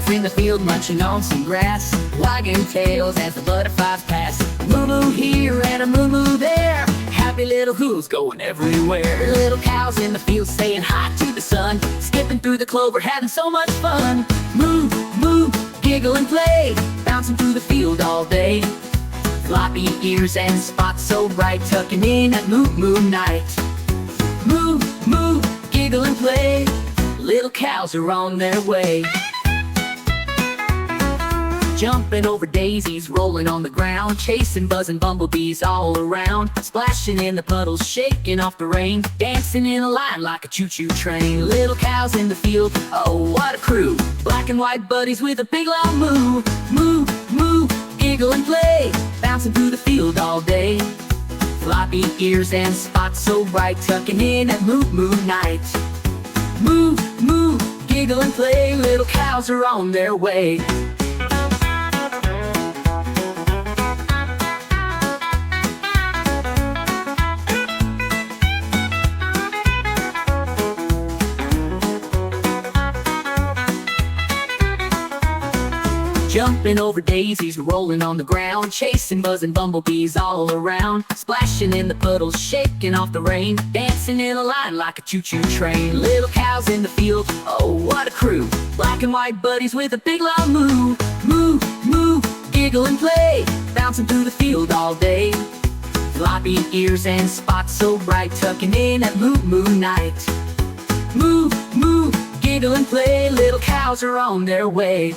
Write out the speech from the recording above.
cows in the field munching on some grass, wagging tails as the butterflies pass. Moo-Moo here and a moo-moo there, happy little hooves going everywhere. Little cows in the field saying hi to the sun, skipping through the clover having so much fun. Moo, moo, giggle and play, bouncing through the field all day. Floppy ears and spots so bright, tucking in at moo-moo night. Moo, moo, giggle and play, little cows are on their way. Jumping over daisies, rolling on the ground, chasing buzzing bumblebees all around, splashing in the puddles, shaking off the rain, dancing in a line like a choo-choo train. Little cows in the field, oh what a crew, black and white buddies with a big loud moo. Moo, moo, giggle and play, bouncing through the field all day. Floppy ears and spots so bright, tucking in at moo-moo night. Moo, moo, giggle and play, little cows are on their way. Jumping over daisies, rolling on the ground, chasing buzzing bumblebees all around, splashing in the puddles, shaking off the rain, dancing in a line like a choo-choo train. Little cows in the field, oh what a crew, black and white buddies with a big loud moo. Moo, moo, giggle and play, bouncing through the field all day. Floppy ears and spots so bright, tucking in at moo-moo night. Moo, moo, giggle and play, little cows are on their way.